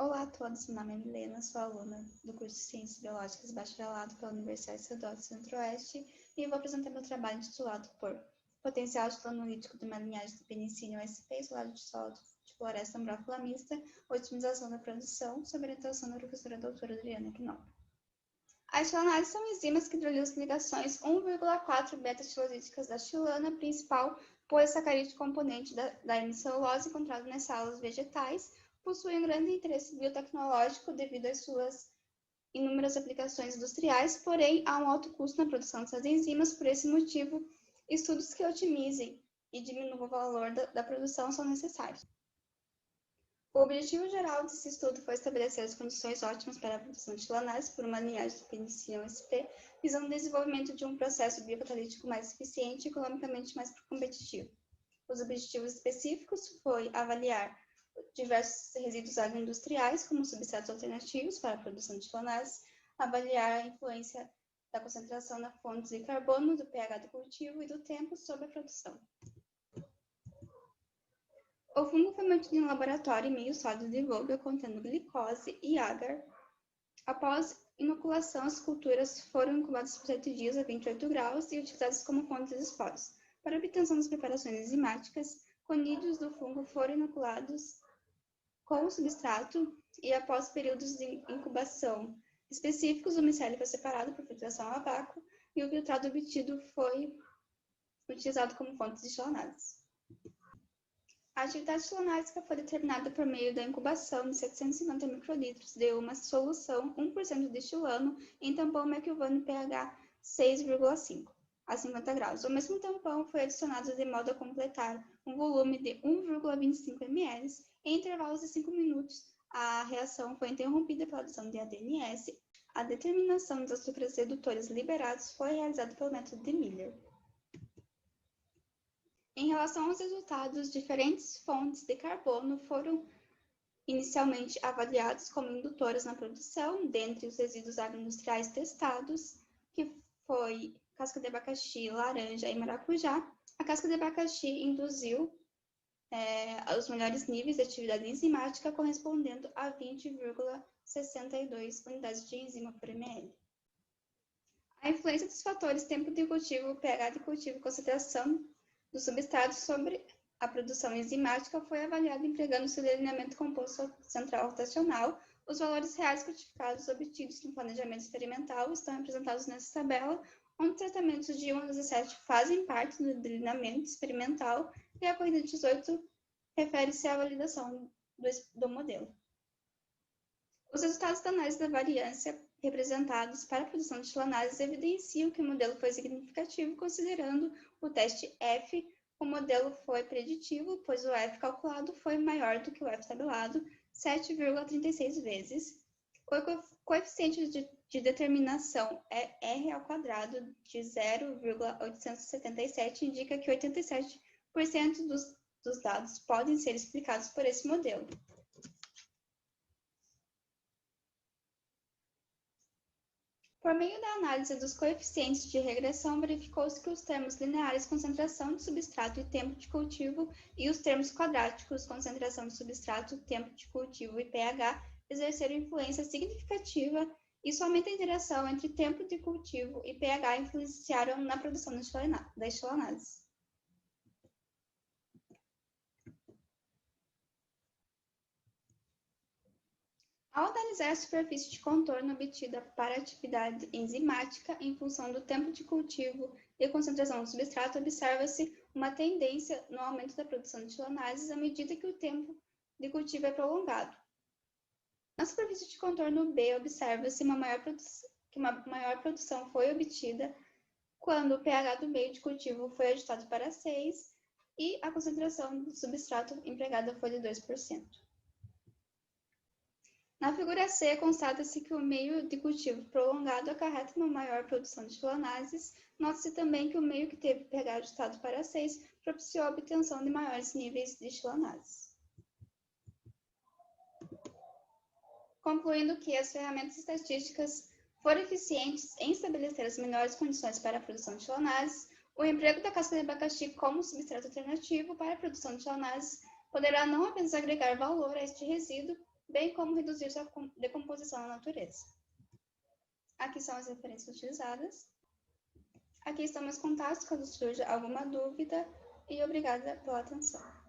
Olá a todos, meu nome é Milena, sou aluna do curso de Ciências Biológicas Bacharelado pela Universidade Estadual do Centro-Oeste e vou apresentar meu trabalho intitulado por Potencial Gilanolítico de uma linhagem de penicillium sp, isolado de solo de floresta ambrófila mista, otimização da produção, sob orientação da professora doutora Adriana Knopp. As xilanáses são enzimas que hidrolisam ligações 1,4 beta-xilolíticas da xilana principal polissacarídeo componente da hemicelulose encontrado nas células vegetais. Possuem um grande interesse biotecnológico devido às suas inúmeras aplicações industriais, porém há um alto custo na produção dessas enzimas. Por esse motivo, estudos que otimizem e diminuam o valor da produção são necessários. O objetivo geral desse estudo foi estabelecer as condições ótimas para a produção de xilanáses por uma linhagem de penicillium sp, visando o desenvolvimento de um processo biocatalítico mais eficiente e economicamente mais competitivo. Os objetivos específicos foi avaliar diversos resíduos agroindustriais como substratos alternativos para a produção de xilanáses, avaliar a influência da concentração na fonte de carbono, do pH do cultivo e do tempo sobre a produção. O fungo foi mantido em laboratório em meio sólido de Vogel contendo glicose e agar. Após inoculação, as culturas foram incubadas por 7 dias a 28 graus e utilizadas como fontes de esporos. Para a obtenção das preparações enzimáticas, conídeos do fungo foram inoculados com o substrato e após períodos de incubação específicos, o micélio foi separado por filtração a vácuo e o filtrado obtido foi utilizado como fonte de xilanáses. A atividade xilanásica foi determinada por meio da incubação de 750 microlitros de uma solução 1% de xilano em tampão Mequilvano pH 6,5 a 50 graus. O mesmo tampão foi adicionado de modo a completar um volume de 1,25 ml. Em intervalos de 5 minutos, a reação foi interrompida pela adição de ADNS. A determinação dos açúcares redutores liberados foi realizada pelo método de Miller. Em relação aos resultados, diferentes fontes de carbono foram inicialmente avaliadas como indutoras na produção, dentre os resíduos agroindustriais testados, que foi casca de abacaxi, laranja e maracujá. A casca de abacaxi induziu os melhores níveis de atividade enzimática, correspondendo a 20,62 unidades de enzima por ml. A influência dos fatores tempo de cultivo, pH de cultivo e concentração do substrato sobre a produção enzimática foi avaliada empregando o seu delineamento composto central rotacional. Os valores reais quantificados obtidos no planejamento experimental estão representados nessa tabela, onde tratamentos de 1 a 17 fazem parte do delineamento experimental e a corrida de 18 refere-se à validação do modelo. Os resultados da análise da variância representados para a produção de xilanáses evidenciam que o modelo foi significativo, considerando o teste F. O modelo foi preditivo, pois o F calculado foi maior do que o F tabelado, 7,36 vezes. O coeficiente de determinação é R ao quadrado de 0,877 indica que 87% dos dados podem ser explicados por esse modelo. Por meio da análise dos coeficientes de regressão, verificou-se que os termos lineares concentração de substrato e tempo de cultivo e os termos quadráticos concentração de substrato, tempo de cultivo e pH exerceram influência significativa e somente a interação entre tempo de cultivo e pH influenciaram na produção das xilanáses. Ao analisar a superfície de contorno obtida para a atividade enzimática em função do tempo de cultivo e concentração do substrato, observa-se uma tendência no aumento da produção de xilanáses à medida que o tempo de cultivo é prolongado. Na superfície de contorno B, observa-se que uma maior produção foi obtida quando o pH do meio de cultivo foi ajustado para 6 e a concentração do substrato empregada foi de 2%. Na figura C, constata-se que o meio de cultivo prolongado acarreta uma maior produção de xilanáses. Nota-se também que o meio que teve pH ajustado para 6 propiciou a obtenção de maiores níveis de xilanáses. Concluindo que as ferramentas estatísticas foram eficientes em estabelecer as melhores condições para a produção de xilanáses, o emprego da casca de abacaxi como substrato alternativo para a produção de xilanáses poderá não apenas agregar valor a este resíduo, bem como reduzir sua decomposição na natureza. Aqui são as referências utilizadas. Aqui estão meus contatos caso surja alguma dúvida e obrigada pela atenção.